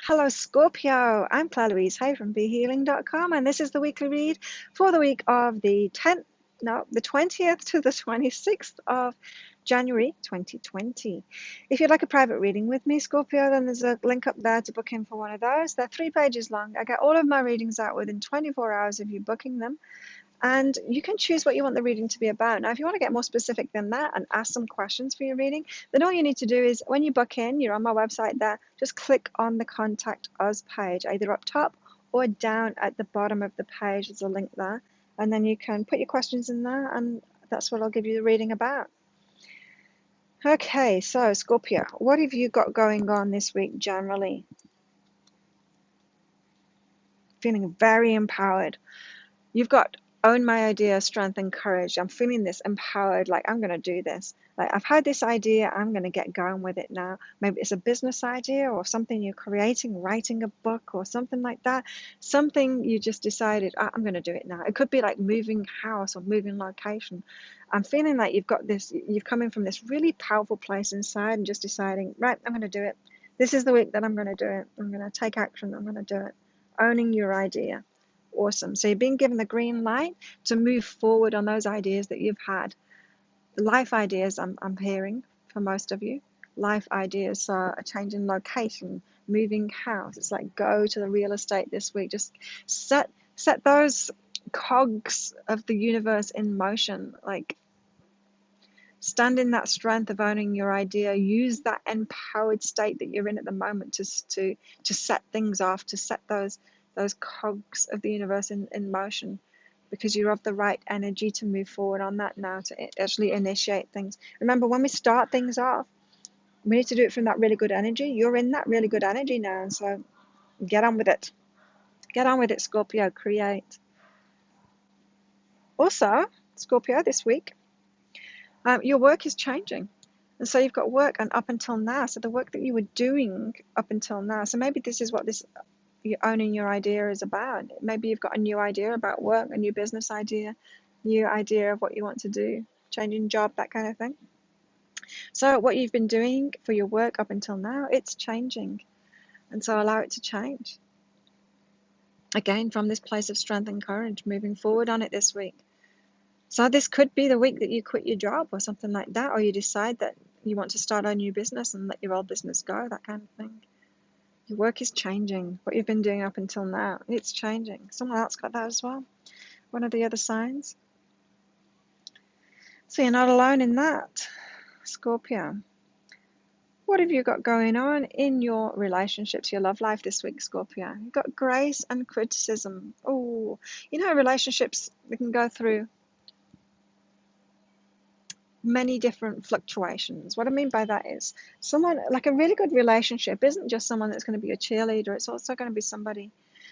Hello, Scorpio. I'm Claire Louise Hay from BeHealing.com, and this is the weekly read for the week of the 20th to the 26th of January 2020. If you'd like a private reading with me, Scorpio, then there's a link up there to book in for one of those. They're 3 pages long. I get all of my readings out within 24 hours of you booking them. And you can choose what you want the reading to be about. Now, if you want to get more specific than that and ask some questions for your reading, then all you need to do is when you book in, you're on my website there, just click on the Contact Us page, either up top or down at the bottom of the page. There's a link there. And then you can put your questions in there, and that's what I'll give you the reading about. Okay, so Scorpio, what have you got going on this week generally? Feeling very empowered. You've got own my idea, strength and courage. I'm feeling this empowered, like I'm going to do this. Like I've had this idea, I'm going to get going with it now. Maybe it's a business idea or something you're creating, writing a book or something like that. Something you just decided, I'm going to do it now. It could be like moving house or moving location. I'm feeling like you've got this, you've come in from this really powerful place inside and just deciding, right, I'm going to do it. This is the week that I'm going to do it. I'm going to take action. I'm going to do it. Owning your idea. Awesome. So you're being given the green light to move forward on those ideas that you've had. Life ideas, I'm hearing for most of you. Life ideas are a change in location, moving house. It's like go to the real estate this week. Just set those cogs of the universe in motion. Like stand in that strength of owning your idea. Use that empowered state that you're in at the moment to set things off, to set those cogs of the universe in motion, because you're of the right energy to move forward on that now, to actually initiate things. Remember, when we start things off, we need to do it from that really good energy. You're in that really good energy now, and so get on with it. Get on with it, Scorpio. Create. Also, Scorpio, this week, your work is changing. And so you've got work and up until now. So the work that you were doing up until now. So maybe this is what this you owning your idea is about. Maybe you've got a new idea about work, a new business idea, new idea of what you want to do, changing job, that kind of thing. So what you've been doing for your work up until now, it's changing. And so allow it to change. Again, from this place of strength and courage, moving forward on it this week. So this could be the week that you quit your job or something like that, or you decide that you want to start a new business and let your old business go, that kind of thing. Your work is changing. What you've been doing up until now, it's changing. Someone else got that as well. One of the other signs. So you're not alone in that, Scorpio. What have you got going on in your relationships, your love life this week, Scorpio? You've got grace and criticism. Oh, you know, relationships, we can go through many different fluctuations. What I mean by that is someone, like a really good relationship isn't just someone that's going to be a cheerleader. It's also going to be somebody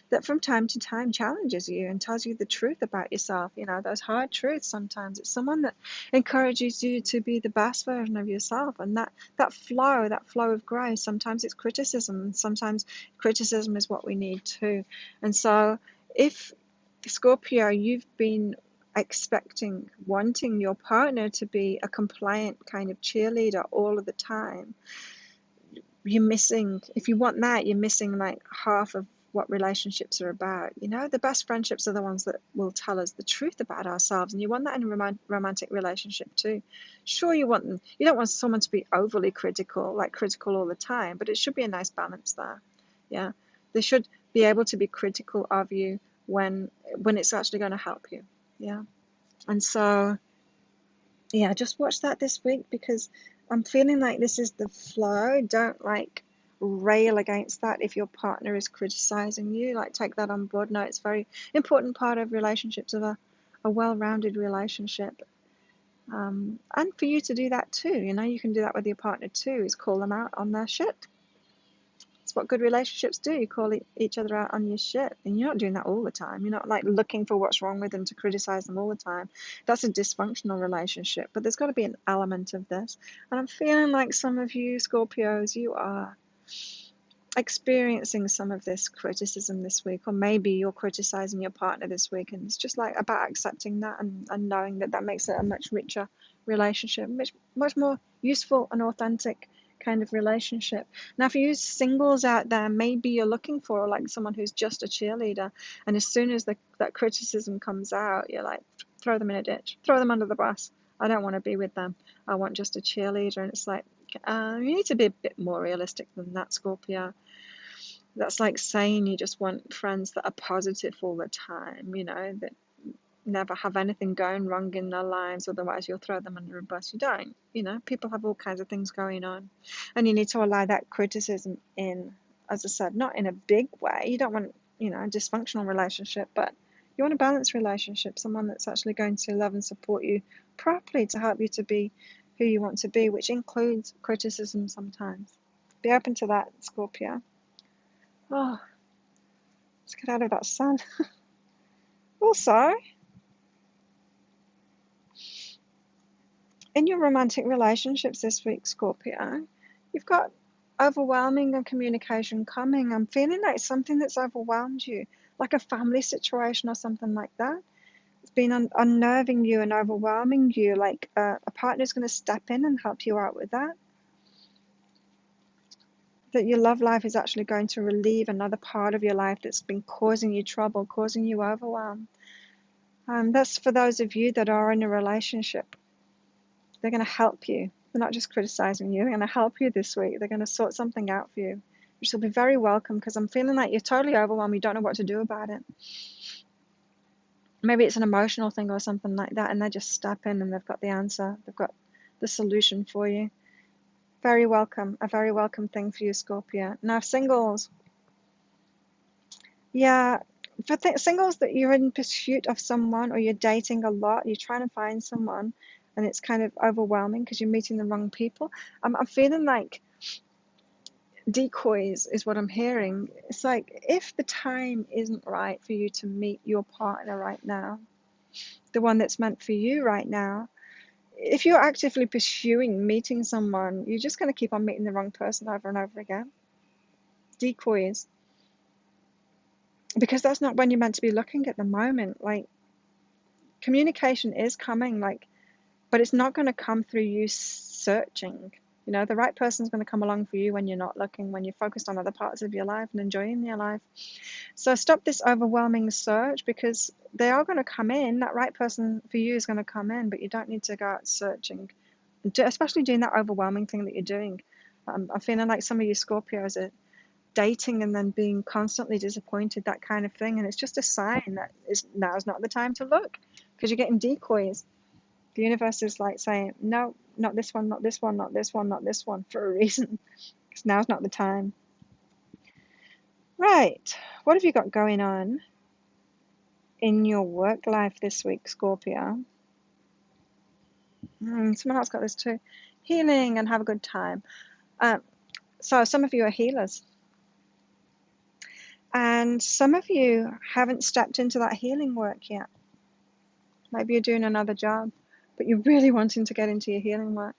that from time to time challenges you and tells you the truth about yourself, you know, those hard truths. Sometimes it's someone that encourages you to be the best version of yourself, and that flow of grace. Sometimes it's criticism, and sometimes criticism is what we need too. And so if, Scorpio, you've been wanting your partner to be a compliant kind of cheerleader all of the time, you're missing, if you want that, you're missing like half of what relationships are about. You know, the best friendships are the ones that will tell us the truth about ourselves, and you want that in a romantic relationship too. Sure, you don't want someone to be overly critical, like critical all the time, but it should be a nice balance there. Yeah, they should be able to be critical of you when it's actually going to help you. Yeah. And so, yeah, just watch that this week, because I'm feeling like this is the flow. Don't like rail against that if your partner is criticizing you. Like take that on board. No, it's a very important part of relationships, of a well-rounded relationship. And for you to do that too, you know, you can do that with your partner too, is call them out on their shit. It's what good relationships do. You call each other out on your shit, and you're not doing that all the time. You're not like looking for what's wrong with them to criticize them all the time. That's a dysfunctional relationship. But there's got to be an element of this. And I'm feeling like some of you Scorpios, you are experiencing some of this criticism this week, or maybe you're criticizing your partner this week, and it's just like about accepting that and knowing that makes it a much richer relationship, much more useful and authentic kind of relationship. Now, for you singles out there, maybe you're looking for like someone who's just a cheerleader, and as soon as that criticism comes out, you're like, throw them in a ditch, throw them under the bus. I don't want to be with them. I want just a cheerleader. And it's like, you need to be a bit more realistic than that, Scorpio. That's like saying you just want friends that are positive all the time, that never have anything going wrong in their lives, otherwise you'll throw them under a bus. You don't. People have all kinds of things going on, and you need to allow that criticism in, as I said, not in a big way. You don't want, a dysfunctional relationship, but you want a balanced relationship, someone that's actually going to love and support you properly to help you to be who you want to be, which includes criticism sometimes. Be open to that, Scorpio. Oh, let's get out of that sun. Also, in your romantic relationships this week, Scorpio, you've got overwhelming communication coming. I'm feeling like something that's overwhelmed you, like a family situation or something like that. It's been unnerving you and overwhelming you, like a partner's going to step in and help you out with that. That your love life is actually going to relieve another part of your life that's been causing you trouble, causing you overwhelm. That's for those of you that are in a relationship. They're going to help you. They're not just criticizing you. They're going to help you this week. They're going to sort something out for you, which will be very welcome, because I'm feeling like you're totally overwhelmed. You don't know what to do about it. Maybe it's an emotional thing or something like that, and they just step in and they've got the answer. They've got the solution for you. Very welcome. A very welcome thing for you, Scorpio. Now, singles. Yeah, for singles that you're in pursuit of someone, or you're dating a lot, you're trying to find someone, and it's kind of overwhelming because you're meeting the wrong people. I'm feeling like decoys is what I'm hearing. It's like, if the time isn't right for you to meet your partner right now, the one that's meant for you right now, if you're actively pursuing meeting someone, you're just going to keep on meeting the wrong person over and over again. Decoys. Because that's not when you're meant to be looking at the moment. Like, communication is coming, but it's not going to come through you searching. The right person's going to come along for you when you're not looking, when you're focused on other parts of your life and enjoying your life. So stop this overwhelming search, because they are going to come in. That right person for you is going to come in, but you don't need to go out searching, especially doing that overwhelming thing that you're doing. I'm feeling like some of you Scorpios are dating and then being constantly disappointed, that kind of thing. And it's just a sign that now's not the time to look, because you're getting decoys. The universe is like saying, no, not this one, not this one, not this one, not this one, for a reason, because now's not the time. Right, what have you got going on in your work life this week, Scorpio? Someone else got this too. Healing and have a good time. So some of you are healers. And some of you haven't stepped into that healing work yet. Maybe you're doing another job, but you're really wanting to get into your healing work.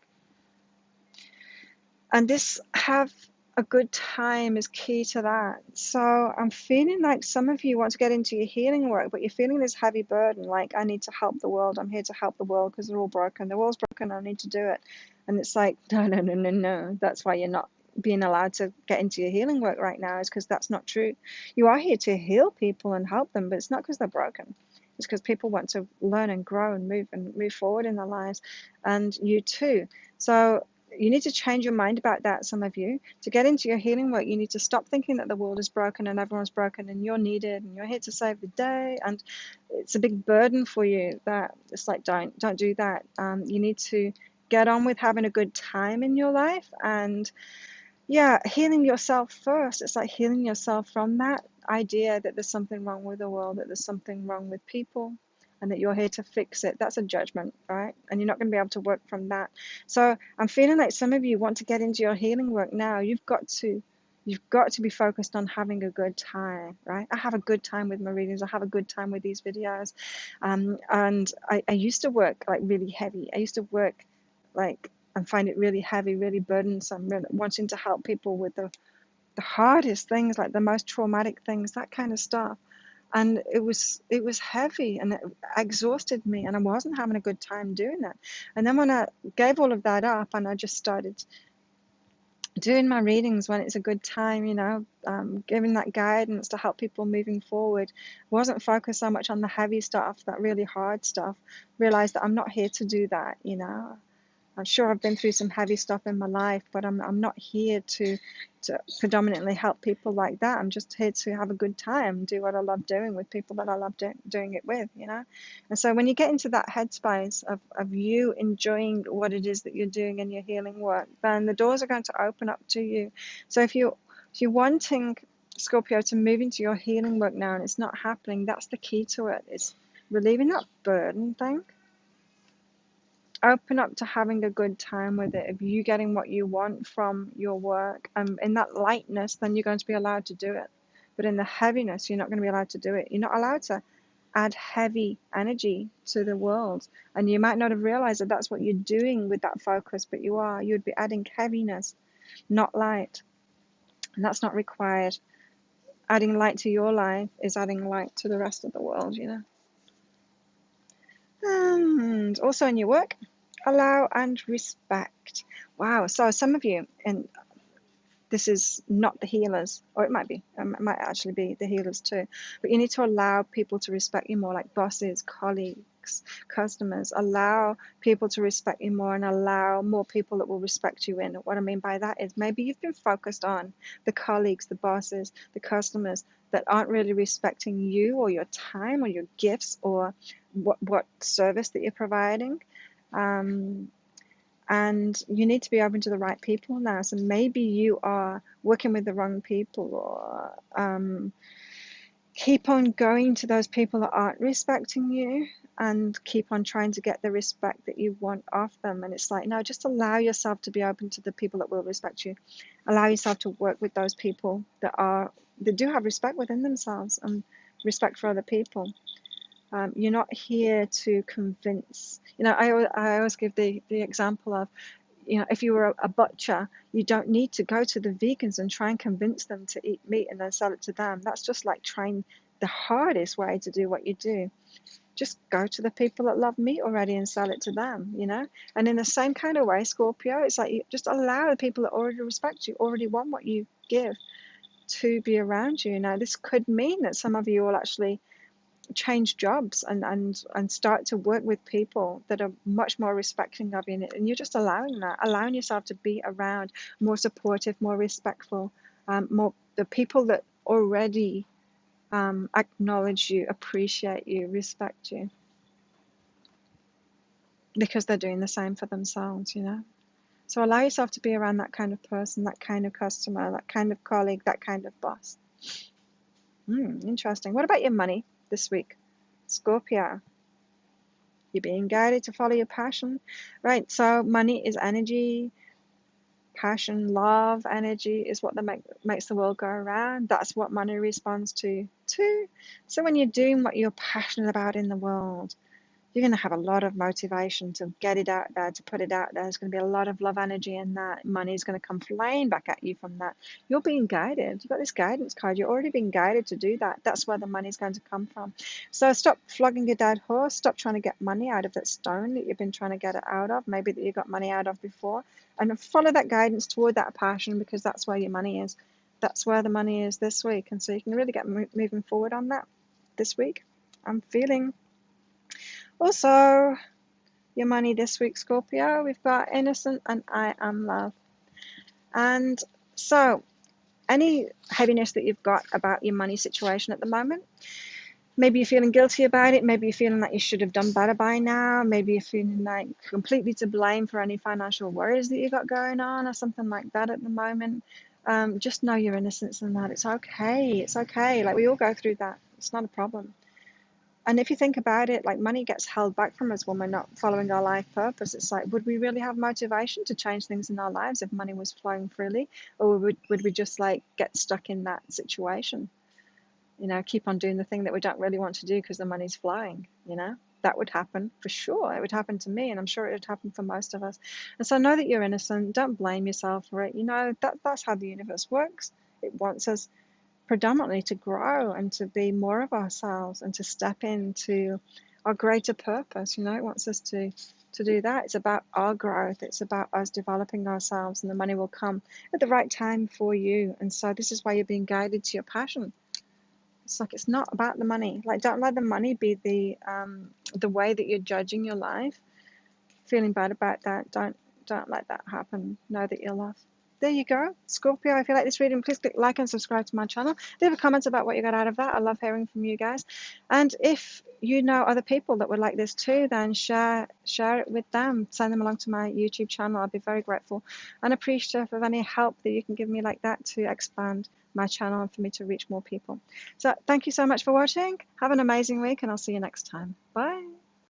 And this have a good time is key to that. So I'm feeling like some of you want to get into your healing work, but you're feeling this heavy burden, like, I need to help the world. I'm here to help the world because they're all broken. The world's broken. I need to do it. And it's like, no. That's why you're not being allowed to get into your healing work right now, is because that's not true. You are here to heal people and help them, but it's not because they're broken. It's because people want to learn and grow and move forward in their lives, and you too. So you need to change your mind about that, some of you. To get into your healing work, you need to stop thinking that the world is broken and everyone's broken and you're needed and you're here to save the day, and it's a big burden for you. That it's like, don't do that. You need to get on with having a good time in your life, and healing yourself first. It's like healing yourself from that idea that there's something wrong with the world, that there's something wrong with people, and that you're here to fix it. That's a judgment, right? And you're not going to be able to work from that. So I'm feeling like some of you want to get into your healing work now. You've got to be focused on having a good time, right? I have a good time with my readings. I have a good time with these videos. And I used to work like really heavy. I used to work and find it really heavy, really burdensome, really wanting to help people with the hardest things, like the most traumatic things, that kind of stuff. And it was heavy and it exhausted me, and I wasn't having a good time doing that. And then when I gave all of that up and I just started doing my readings when it's a good time, giving that guidance to help people moving forward. Wasn't focused so much on the heavy stuff, that really hard stuff. Realized that I'm not here to do that. I'm sure I've been through some heavy stuff in my life, but I'm not here to predominantly help people like that. I'm just here to have a good time, do what I love doing with people that I love doing it with. And so when you get into that headspace of you enjoying what it is that you're doing in your healing work, then the doors are going to open up to you. So if you're wanting, Scorpio, to move into your healing work now and it's not happening, that's the key to it. It's relieving that burden thing. Open up to having a good time with it. If you getting what you want from your work, in that lightness, then you're going to be allowed to do it. But in the heaviness, you're not going to be allowed to do it. You're not allowed to add heavy energy to the world. And you might not have realized that that's what you're doing with that focus, but you are. You'd be adding heaviness, not light. And that's not required. Adding light to your life is adding light to the rest of the world. And also in your work, allow and respect. Wow. So some of you, and this is not the healers, or it might be, it might actually be the healers too, but you need to allow people to respect you more, like bosses, colleagues, customers. Allow people to respect you more and allow more people that will respect you. And what I mean by that is maybe you've been focused on the colleagues, the bosses, the customers that aren't really respecting you or your time or your gifts or what service that you're providing. And you need to be open to the right people now. So maybe you are working with the wrong people, or keep on going to those people that aren't respecting you and keep on trying to get the respect that you want off them. And it's like, no, just allow yourself to be open to the people that will respect you. Allow yourself to work with those people that do have respect within themselves and respect for other people. You're not here to convince. I always give the example of, if you were a butcher, you don't need to go to the vegans and try and convince them to eat meat and then sell it to them. That's just like trying the hardest way to do what you do. Just go to the people that love meat already and sell it to them. And in the same kind of way, Scorpio, it's like you just allow the people that already respect you, already want what you give, to be around you. Now, this could mean that some of you will actually change jobs and start to work with people that are much more respecting of you, and you're just allowing yourself to be around more supportive, more respectful, more the people that already acknowledge you, appreciate you, respect you, because they're doing the same for themselves. So allow yourself to be around that kind of person, that kind of customer, that kind of colleague, that kind of boss. Interesting. What about your money this week, Scorpio? You're being guided to follow your passion, right? So money is energy, passion, love, energy is what makes the world go around. That's what money responds to too. So when you're doing what you're passionate about in the world, you're going to have a lot of motivation to get it out there, to put it out there. There's going to be a lot of love energy in that. Money is going to come flying back at you from that. You're being guided. You've got this guidance card. You're already being guided to do that. That's where the money's going to come from. So stop flogging a dead horse. Stop trying to get money out of that stone that you've been trying to get it out of, maybe that you got money out of before. And follow that guidance toward that passion, because that's where your money is. That's where the money is this week. And so you can really get moving forward on that this week. I'm feeling. Also, your money this week, Scorpio, we've got innocent and I am love. And so any heaviness that you've got about your money situation at the moment, maybe you're feeling guilty about it, maybe you're feeling like you should have done better by now, maybe you're feeling like completely to blame for any financial worries that you've got going on or something like that at the moment. Just know your innocence in that. It's okay. It's okay. Like, we all go through that. It's not a problem. And if you think about it, like, money gets held back from us when we're not following our life purpose. It's like, would we really have motivation to change things in our lives if money was flowing freely? Or would we just like get stuck in that situation? Keep on doing the thing that we don't really want to do because the money's flowing, That would happen for sure. It would happen to me, and I'm sure it would happen for most of us. And so know that you're innocent. Don't blame yourself for it. That's how the universe works. It wants us predominantly to grow and to be more of ourselves and to step into our greater purpose. It wants us to to do that. It's about our growth. It's about us developing ourselves, and the money will come at the right time for you. And so this is why you're being guided to your passion. It's like, it's not about the money. Like, don't let the money be the way that you're judging your life. Feeling bad about that. Don't let that happen. Know that you're loved. There you go, Scorpio. If you like this reading, please click like and subscribe to my channel. Leave a comment about what you got out of that. I love hearing from you guys. And if you know other people that would like this too, then share it with them. Send them along to my YouTube channel. I'll be very grateful and appreciative of any help that you can give me like that to expand my channel and for me to reach more people. So thank you so much for watching. Have an amazing week, and I'll see you next time. Bye.